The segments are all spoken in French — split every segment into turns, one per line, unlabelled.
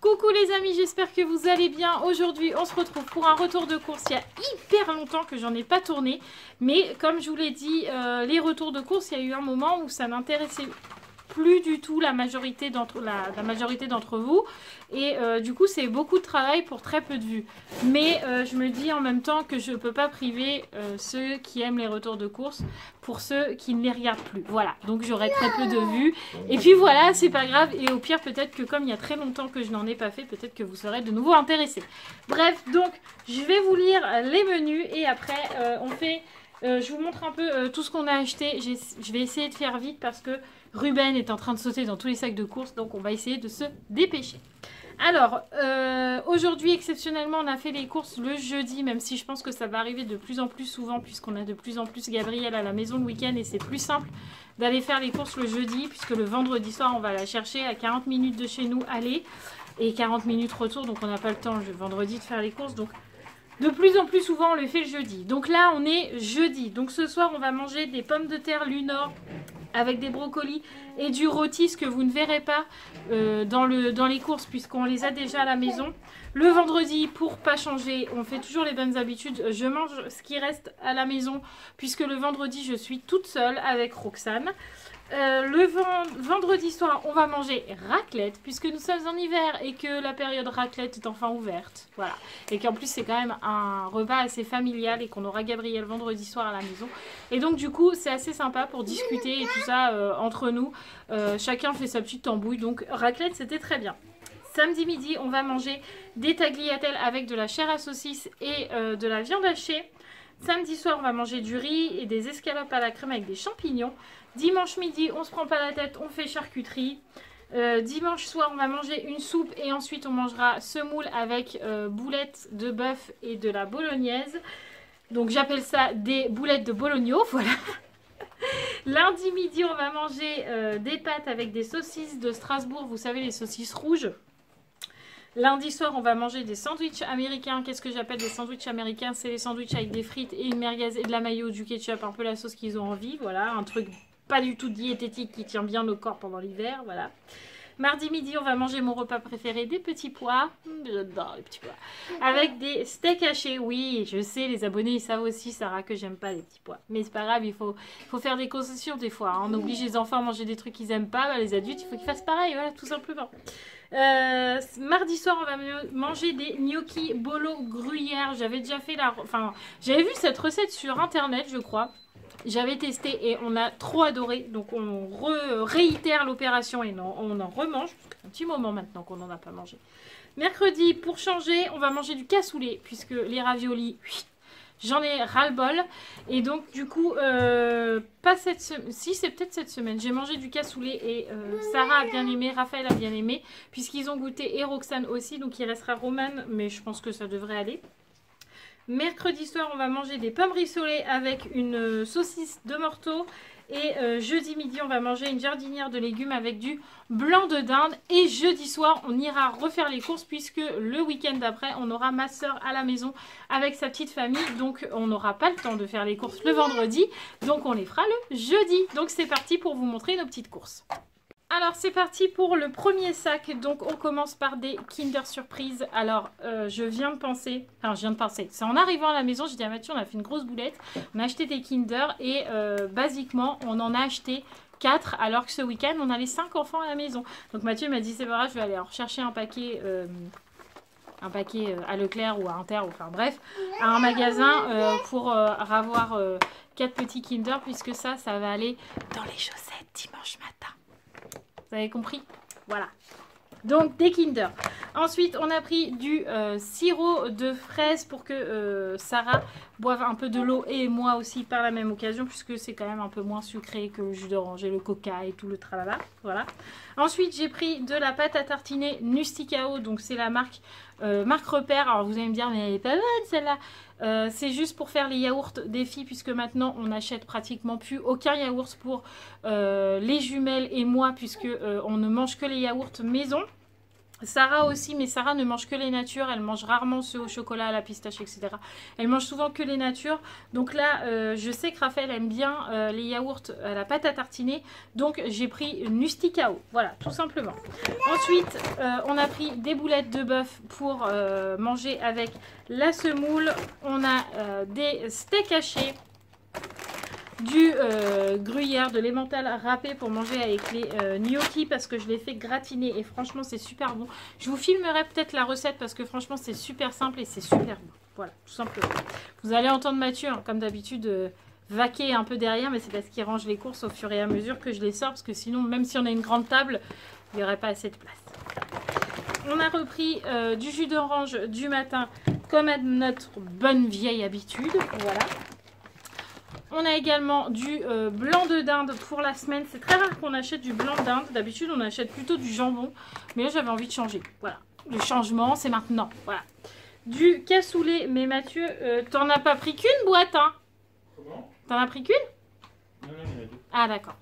Coucou les amis, j'espère que vous allez bien. Aujourd'hui, on se retrouve pour un retour de course. Il y a hyper longtemps que j'en ai pas tourné. Mais comme je vous l'ai dit, les retours de course, il y a eu un moment où ça n'intéressait plus du tout la majorité d'entre vous. Et du coup, c'est beaucoup de travail pour très peu de vues. Mais je me dis en même temps que je ne peux pas priver ceux qui aiment les retours de course pour ceux qui ne les regardent plus. Voilà, donc j'aurai très peu de vues. Et puis voilà, c'est pas grave. Et au pire, peut-être que comme il y a très longtemps que je n'en ai pas fait, peut-être que vous serez de nouveau intéressés. Bref, donc je vais vous lire les menus et après on fait... je vous montre un peu tout ce qu'on a acheté. Je vais essayer de faire vite parce que Ruben est en train de sauter dans tous les sacs de course. Donc on va essayer de se dépêcher. Alors, aujourd'hui, exceptionnellement, on a fait les courses le jeudi, même si je pense que ça va arriver de plus en plus souvent, puisqu'on a de plus en plus Gabriel à la maison le week-end, et c'est plus simple d'aller faire les courses le jeudi, puisque le vendredi soir, on va la chercher à 40 minutes de chez nous, aller, et 40 minutes retour, donc on n'a pas le temps le vendredi de faire les courses, donc de plus en plus souvent, on le fait le jeudi. Donc là, on est jeudi, donc ce soir, on va manger des pommes de terre Lunor, avec des brocolis et du rôti, ce que vous ne verrez pas dans les courses puisqu'on les a déjà à la maison. Le vendredi, pour pas changer, on fait toujours les bonnes habitudes. Je mange ce qui reste à la maison puisque le vendredi, je suis toute seule avec Roxane. Le vendredi soir, on va manger raclette puisque nous sommes en hiver et que la période raclette est enfin ouverte. Voilà. Et qu'en plus, c'est quand même un repas assez familial et qu'on aura Gabriel vendredi soir à la maison. Et donc, du coup, c'est assez sympa pour discuter et tout ça entre nous. Chacun fait sa petite tambouille. Donc, raclette, c'était très bien. Samedi midi, on va manger des tagliatelles avec de la chair à saucisse et de la viande hachée. Samedi soir, on va manger du riz et des escalopes à la crème avec des champignons. Dimanche midi, on se prend pas la tête, on fait charcuterie. Dimanche soir, on va manger une soupe et ensuite on mangera semoule avec boulettes de bœuf et de la bolognaise. Donc j'appelle ça des boulettes de bologno, voilà. Lundi midi, on va manger des pâtes avec des saucisses de Strasbourg, vous savez les saucisses rouges. Lundi soir, on va manger des sandwichs américains. Qu'est-ce que j'appelle des sandwichs américains? C'est les sandwichs avec des frites et une merguez et de la mayo, du ketchup, un peu la sauce qu'ils ont envie. Voilà, un truc pas du tout diététique qui tient bien au corps pendant l'hiver. Voilà. Mardi midi, on va manger mon repas préféré, des petits pois. J'adore les petits pois. Avec des steaks hachés. Oui, je sais, les abonnés, ils savent aussi, Sarah, que j'aime pas les petits pois. Mais c'est pas grave, il faut faire des concessions des fois. Hein. On oblige les enfants à manger des trucs qu'ils aiment pas. Bah, les adultes, il faut qu'ils fassent pareil, voilà, tout simplement. Mardi soir, on va manger des gnocchis bolo gruyère. J'avais déjà fait j'avais vu cette recette sur internet, je crois. J'avais testé et on a trop adoré. Donc on réitère l'opération et on en remange. Parce que c'est un petit moment maintenant qu'on n'en a pas mangé. Mercredi, pour changer, on va manger du cassoulet. Puisque les raviolis, j'en ai ras-le-bol. Et donc du coup, pas cette semaine. Si, c'est peut-être cette semaine. J'ai mangé du cassoulet et Sarah a bien aimé, Raphaël a bien aimé. Puisqu'ils ont goûté et Roxane aussi. Donc il restera Romane, mais je pense que ça devrait aller. Mercredi soir, on va manger des pommes rissolées avec une saucisse de morteau. Et jeudi midi, on va manger une jardinière de légumes avec du blanc de dinde. Et jeudi soir, on ira refaire les courses puisque le week-end d'après, on aura ma soeur à la maison avec sa petite famille. Donc, on n'aura pas le temps de faire les courses le vendredi. Donc, on les fera le jeudi. Donc, c'est parti pour vous montrer nos petites courses. Alors c'est parti pour le premier sac, donc on commence par des Kinder Surprise. Alors je viens de penser, c'est en arrivant à la maison, j'ai dit à Mathieu on a fait une grosse boulette, on a acheté des Kinder et basiquement on en a acheté 4 alors que ce week-end on a les 5 enfants à la maison. Donc Mathieu m'a dit c'est pas grave, je vais aller en rechercher un paquet à Leclerc ou à Inter, enfin bref, à un magasin pour avoir 4 petits Kinder puisque ça va aller dans les chaussettes dimanche matin. Vous avez compris? Voilà. Donc des Kinder. Ensuite, on a pris du sirop de fraise pour que Sarah boive un peu de l'eau et moi aussi par la même occasion puisque c'est quand même un peu moins sucré que le jus d'orange et le coca et tout le tralala. Voilà. Ensuite, j'ai pris de la pâte à tartiner Nusticao. Donc c'est la marque Repère. Alors vous allez me dire mais elle est pas bonne celle-là. C'est juste pour faire les yaourts des filles puisque maintenant on n'achète pratiquement plus aucun yaourt pour les jumelles et moi puisque on ne mange que les yaourts maison. Sarah aussi, mais Sarah ne mange que les natures. Elle mange rarement ceux au chocolat, à la pistache, etc. Elle mange souvent que les natures. Donc là, je sais que Raphaël aime bien les yaourts à la pâte à tartiner. Donc j'ai pris Nusticao. Voilà, tout simplement. Ensuite, on a pris des boulettes de bœuf pour manger avec la semoule. On a des steaks hachés. Du gruyère, de l'emmental râpé pour manger avec les gnocchis parce que je les fais gratiner et franchement c'est super bon. Je vous filmerai peut-être la recette parce que franchement c'est super simple et c'est super bon. Voilà, tout simplement. Vous allez entendre Mathieu, hein, comme d'habitude, vaquer un peu derrière, mais c'est parce qu'il range les courses au fur et à mesure que je les sors parce que sinon, même si on a une grande table, il n'y aurait pas assez de place. On a repris du jus d'orange du matin comme à notre bonne vieille habitude. Voilà. On a également du blanc de dinde pour la semaine. C'est très rare qu'on achète du blanc de dinde. D'habitude, on achète plutôt du jambon. Mais là, j'avais envie de changer. Voilà. Le changement, c'est maintenant. Voilà. Du cassoulet. Mais Mathieu, t'en as pas pris qu'une boîte, hein? Comment? T'en as pris qu'une? Non, il y en a deux. Ah, d'accord.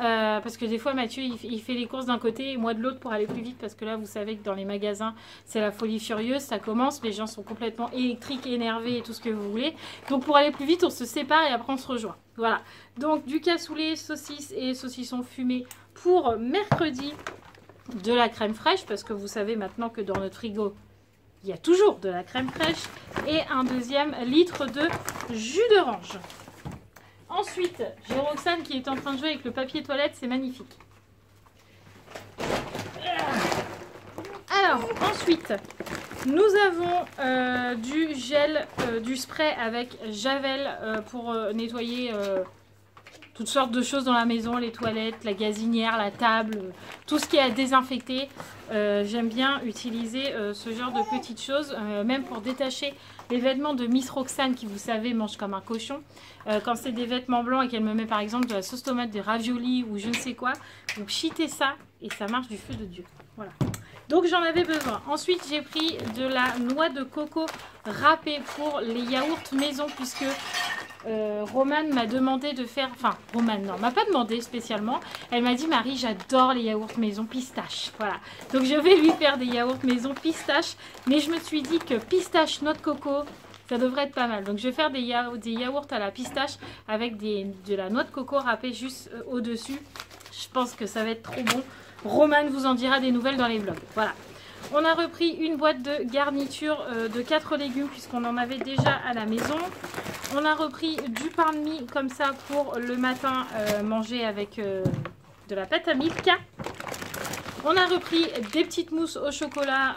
Parce que des fois, Mathieu, il fait les courses d'un côté et moi de l'autre pour aller plus vite. Parce que là, vous savez que dans les magasins, c'est la folie furieuse. Ça commence, les gens sont complètement électriques, énervés et tout ce que vous voulez. Donc, pour aller plus vite, on se sépare et après, on se rejoint. Voilà. Donc, du cassoulet, saucisses et saucissons fumés pour mercredi. De la crème fraîche, parce que vous savez maintenant que dans notre frigo, il y a toujours de la crème fraîche. Et un deuxième litre de jus d'orange. Ensuite, j'ai Roxane qui est en train de jouer avec le papier toilette, c'est magnifique. Alors, ensuite, nous avons du gel, du spray avec Javel pour nettoyer toutes sortes de choses dans la maison, les toilettes, la gazinière, la table, tout ce qui est à désinfecter. J'aime bien utiliser ce genre de petites choses, même pour détacher les vêtements de Miss Roxane qui, vous savez, mange comme un cochon. Quand c'est des vêtements blancs et qu'elle me met par exemple de la sauce tomate, des raviolis ou je ne sais quoi, vous pchitez ça et ça marche du feu de Dieu. Voilà. Donc j'en avais besoin. Ensuite j'ai pris de la noix de coco râpée pour les yaourts maison puisque Romane m'a demandé de faire... Enfin, Romane, non, m'a pas demandé spécialement. Elle m'a dit, Marie, j'adore les yaourts maison pistache. Voilà. Donc, je vais lui faire des yaourts maison pistache. Mais je me suis dit que pistache, noix de coco, ça devrait être pas mal. Donc, je vais faire des yaourts à la pistache avec de la noix de coco râpée juste au-dessus. Je pense que ça va être trop bon. Romane vous en dira des nouvelles dans les vlogs. Voilà. On a repris une boîte de garniture de 4 légumes puisqu'on en avait déjà à la maison. On a repris du pain de mie comme ça pour le matin manger avec de la pâte à milk. On a repris des petites mousses au chocolat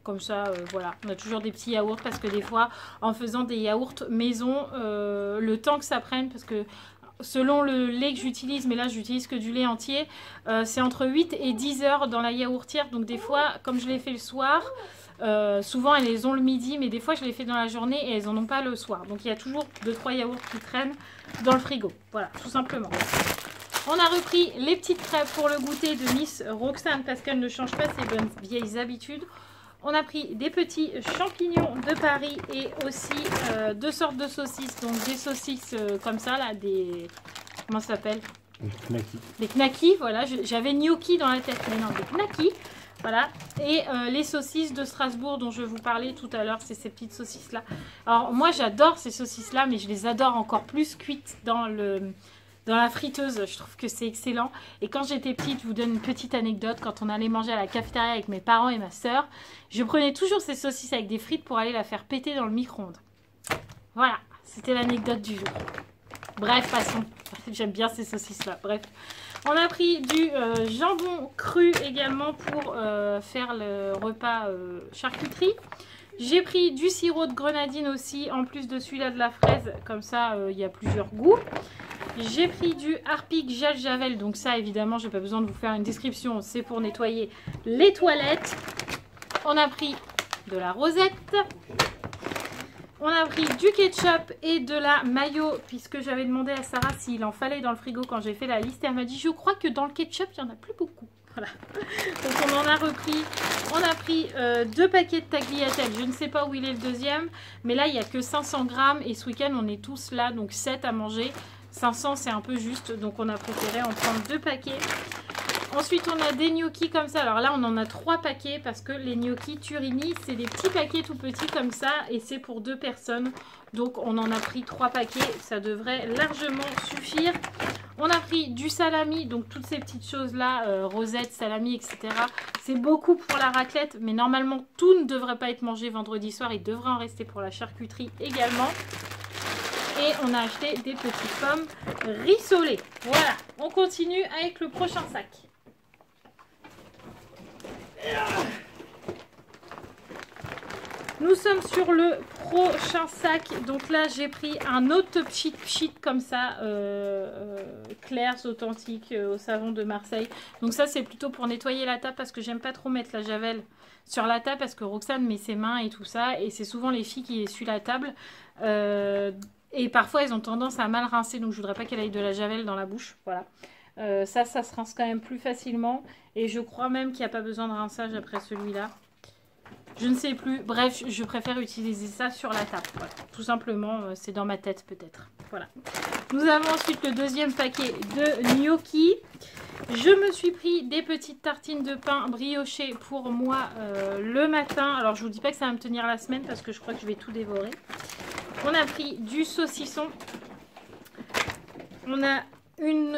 comme ça, voilà. On a toujours des petits yaourts parce que des fois en faisant des yaourts maison, le temps que ça prenne parce que selon le lait que j'utilise, mais là j'utilise que du lait entier, c'est entre 8 et 10 heures dans la yaourtière. Donc des fois, comme je l'ai fait le soir, souvent elles les ont le midi, mais des fois je les fais dans la journée et elles n'en ont pas le soir. Donc il y a toujours 2-3 yaourts qui traînent dans le frigo. Voilà, tout simplement. On a repris les petites crêpes pour le goûter de Miss Roxane parce qu'elle ne change pas ses bonnes vieilles habitudes. On a pris des petits champignons de Paris et aussi 2 sortes de saucisses. Donc des saucisses comme ça, là, des... Comment ça s'appelle? Des knackis. Des knackis, voilà. J'avais gnocchi dans la tête, mais non, des knackis. Voilà. Et les saucisses de Strasbourg dont je vous parlais tout à l'heure, c'est ces petites saucisses-là. Alors moi, j'adore ces saucisses-là, mais je les adore encore plus cuites dans la friteuse. Je trouve que c'est excellent. Et quand j'étais petite, je vous donne une petite anecdote. Quand on allait manger à la cafétéria avec mes parents et ma soeur, je prenais toujours ces saucisses avec des frites pour aller la faire péter dans le micro-ondes. Voilà, c'était l'anecdote du jour. Bref, passons. J'aime bien ces saucisses-là. Bref. On a pris du jambon cru également pour faire le repas charcuterie. J'ai pris du sirop de grenadine aussi, en plus de celui-là de la fraise. Comme ça, il y a plusieurs goûts. J'ai pris du Harpic gel Javel. Donc ça, évidemment, je n'ai pas besoin de vous faire une description. C'est pour nettoyer les toilettes. On a pris de la rosette. On a pris du ketchup et de la mayo, puisque j'avais demandé à Sarah s'il en fallait dans le frigo quand j'ai fait la liste. Elle m'a dit, je crois que dans le ketchup, il n'y en a plus beaucoup. Voilà. Donc on en a repris. On a pris 2 paquets de tagliatelle. Je ne sais pas où il est le deuxième, mais là, il n'y a que 500 grammes. Et ce week-end, on est tous là, donc 7 à manger. 500, c'est un peu juste, donc on a préféré en prendre 2 paquets. Ensuite, on a des gnocchis comme ça. Alors là, on en a 3 paquets parce que les gnocchis Turini, c'est des petits paquets tout petits comme ça et c'est pour 2 personnes. Donc, on en a pris 3 paquets. Ça devrait largement suffire. On a pris du salami, donc toutes ces petites choses-là, rosette, salami, etc. C'est beaucoup pour la raclette, mais normalement, tout ne devrait pas être mangé vendredi soir. Il devrait en rester pour la charcuterie également. Et on a acheté des petites pommes rissolées. Voilà, on continue avec le prochain sac. Nous sommes sur le prochain sac. Donc là, j'ai pris un autre cheat sheet comme ça, Claire's authentique au savon de Marseille. Donc ça, c'est plutôt pour nettoyer la table parce que j'aime pas trop mettre la javel sur la table parce que Roxane met ses mains et tout ça. Et c'est souvent les filles qui essuient la table. Et parfois, elles ont tendance à mal rincer. Donc je voudrais pas qu'elle aille de la javel dans la bouche. Voilà. Ça se rince quand même plus facilement. Et je crois même qu'il n'y a pas besoin de rinçage après celui-là. Je ne sais plus. Bref, je préfère utiliser ça sur la table. Voilà. Tout simplement, c'est dans ma tête peut-être. Voilà. Nous avons ensuite le deuxième paquet de gnocchi. Je me suis pris des petites tartines de pain briochées pour moi le matin. Alors, je vous dis pas que ça va me tenir la semaine parce que je crois que je vais tout dévorer. On a pris du saucisson. On a une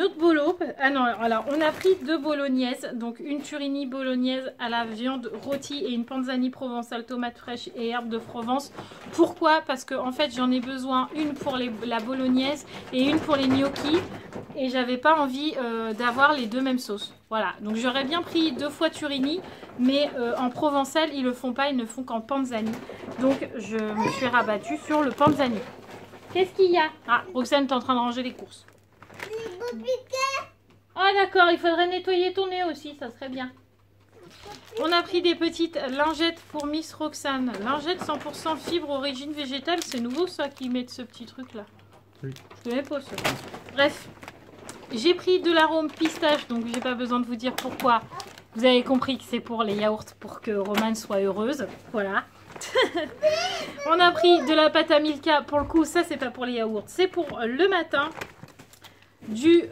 autre bolo. Ah non, alors on a pris 2 bolognaises. Donc une Turini bolognaise à la viande rôtie et une panzani provençale tomate fraîche et herbes de Provence. Pourquoi? Parce que en fait j'en ai besoin une pour la bolognaise et une pour les gnocchis. Et j'avais pas envie d'avoir les 2 mêmes sauces. Voilà, donc j'aurais bien pris 2 fois Turini. Mais en provençal ils le font pas, ils ne font qu'en panzani. Donc je me suis rabattue sur le panzani. Qu'est-ce qu'il y a? Ah, Roxane est en train de ranger les courses. Ah d'accord, il faudrait nettoyer ton nez aussi, ça serait bien. On a pris des petites lingettes pour Miss Roxane. Lingettes 100% fibre origine végétale. C'est nouveau ça qu'ils mettent ce petit truc là. Oui. Je connais pas ça. Bref, j'ai pris de l'arôme pistache, donc j'ai pas besoin de vous dire pourquoi. Vous avez compris que c'est pour les yaourts pour que Romane soit heureuse. Voilà. On a pris de la pâte à Milka. Pour le coup, ça c'est pas pour les yaourts, c'est pour le matin. Du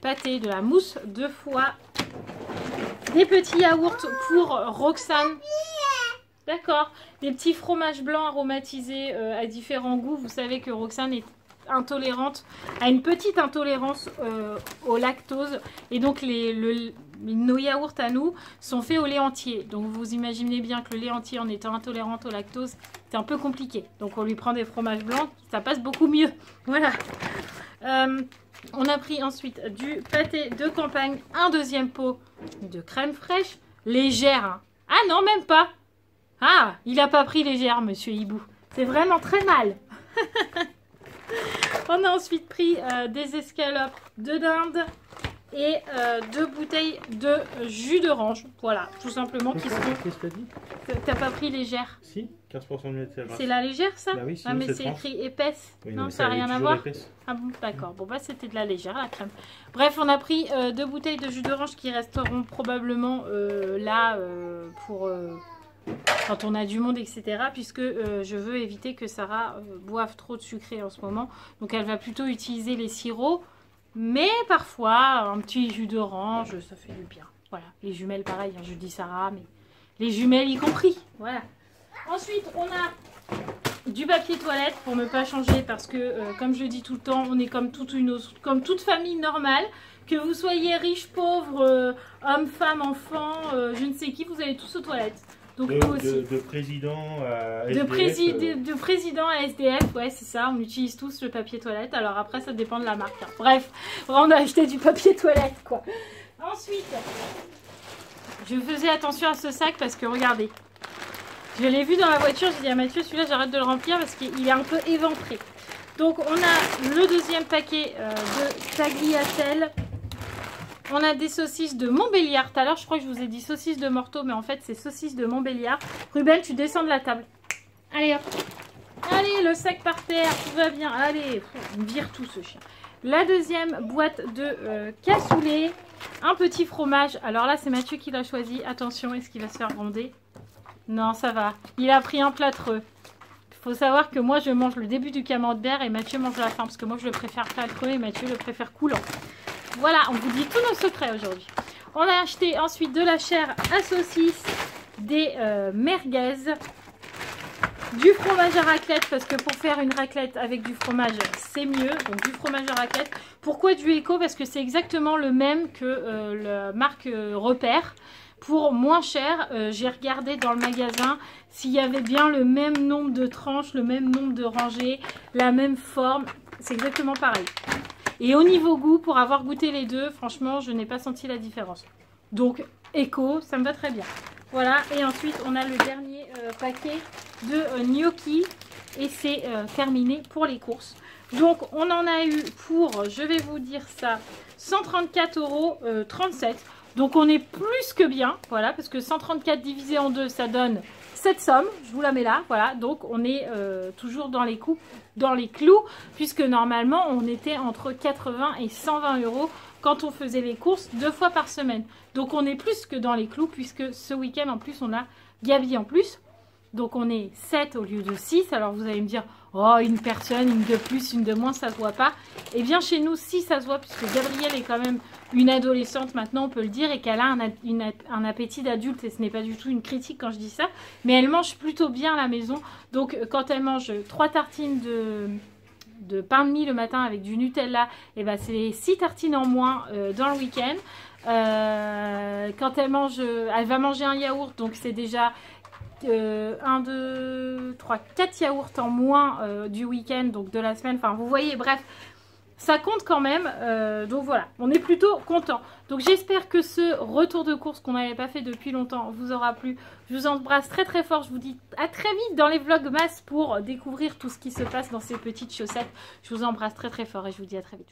pâté, de la mousse de foie, des petits yaourts pour Roxane. D'accord. Des petits fromages blancs aromatisés à différents goûts. Vous savez que Roxane est intolérante, a une petite intolérance au lactose. Et donc nos yaourts à nous sont faits au lait entier. Donc vous imaginez bien que le lait entier, en étant intolérante au lactose, c'est un peu compliqué. Donc on lui prend des fromages blancs, ça passe beaucoup mieux. Voilà. On a pris ensuite du pâté de campagne, un deuxième pot de crème fraîche, légère. Hein. Ah non, même pas. Ah, il n'a pas pris légère, monsieur Hibou. C'est vraiment très mal. On a ensuite pris des escalopes de dinde et 2 bouteilles de jus d'orange. Voilà, tout simplement. Qu'est-ce que tu as dit? T'as pas pris légère? Si, 15% de matière grasse. C'est la légère ça? Bah oui, mais c'est écrit épaisse. Oui, non, ça n'a rien à voir. Ah bon, d'accord. Bon, bah c'était de la légère, la crème. Bref, on a pris 2 bouteilles de jus d'orange qui resteront probablement là pour quand on a du monde, etc. Puisque je veux éviter que Sarah boive trop de sucré en ce moment. Donc elle va plutôt utiliser les sirops. Mais parfois, un petit jus d'orange, ça fait du bien. Voilà, les jumelles, pareil, hein, je dis Sarah, mais les jumelles y compris. Voilà. Ensuite, on a du papier toilette pour ne pas changer parce que, comme je dis tout le temps, on est comme toute famille normale. Que vous soyez riche, pauvre, homme, femme, enfant, je ne sais qui, vous allez tous aux toilettes. Donc de président à SDF. De président à SDF, ouais c'est ça, on utilise tous le papier toilette. Alors après ça dépend de la marque. Hein. Bref, on a acheté du papier toilette quoi. Ensuite, je faisais attention à ce sac parce que regardez, je l'ai vu dans la voiture, j'ai dit à Mathieu celui-là j'arrête de le remplir parce qu'il est un peu éventré. Donc on a le deuxième paquet de tagliatelle. On a des saucisses de Montbéliard. Tout à l'heure, je crois que je vous ai dit saucisses de Morteau, mais en fait, c'est saucisses de Montbéliard. Ruben, tu descends de la table. Allez, hop. Allez, le sac par terre, tout va bien. Allez, on vire tout ce chien. La deuxième boîte de cassoulet. Un petit fromage. Alors là, c'est Mathieu qui l'a choisi. Attention, est-ce qu'il va se faire gronder? Non, ça va. Il a pris un plâtreux. Il faut savoir que moi, je mange le début du camembert et Mathieu mange la fin. Parce que moi, je le préfère plâtreux et Mathieu le préfère coulant. Voilà, on vous dit tous nos secrets aujourd'hui. On a acheté ensuite de la chair à saucisse, des merguez, du fromage à raclette, parce que pour faire une raclette avec du fromage, c'est mieux. Donc du fromage à raclette. Pourquoi du Eco? Parce que c'est exactement le même que la marque Repère. Pour moins cher, j'ai regardé dans le magasin s'il y avait bien le même nombre de tranches, le même nombre de rangées, la même forme. C'est exactement pareil. Et au niveau goût, pour avoir goûté les deux, franchement, je n'ai pas senti la différence. Donc, Eco, ça me va très bien. Voilà, et ensuite, on a le dernier paquet de gnocchi. Et c'est terminé pour les courses. Donc, on en a eu pour, je vais vous dire ça, 134,37 €. Donc, on est plus que bien. Voilà, parce que 134 divisé en 2, ça donne cette somme. Je vous la mets là. Voilà, donc on est toujours dans les coups, dans les clous. Puisque normalement, on était entre 80 et 120 € quand on faisait les courses 2 fois par semaine. Donc, on est plus que dans les clous. Puisque ce week-end, en plus, on a Gabi en plus. Donc, on est 7 au lieu de 6. Alors, vous allez me dire, oh, une personne, une de plus, une de moins, ça se voit pas. Eh bien, chez nous, si, ça se voit, puisque Gabrielle est quand même une adolescente, maintenant, on peut le dire, et qu'elle a un appétit d'adulte. Et ce n'est pas du tout une critique quand je dis ça. Mais elle mange plutôt bien à la maison. Donc, quand elle mange 3 tartines de pain de mie le matin avec du Nutella, et ben, c'est 6 tartines en moins dans le week-end. Quand elle mange, elle va manger un yaourt, donc c'est déjà 1, 2, 3, 4 yaourts en moins du week-end, donc de la semaine. Enfin, vous voyez, bref, ça compte quand même. Donc voilà, on est plutôt content. Donc j'espère que ce retour de course qu'on n'avait pas fait depuis longtemps vous aura plu. Je vous embrasse très très fort. Je vous dis à très vite dans les vlogmas pour découvrir tout ce qui se passe dans ces petites chaussettes. Je vous embrasse très très fort et je vous dis à très vite.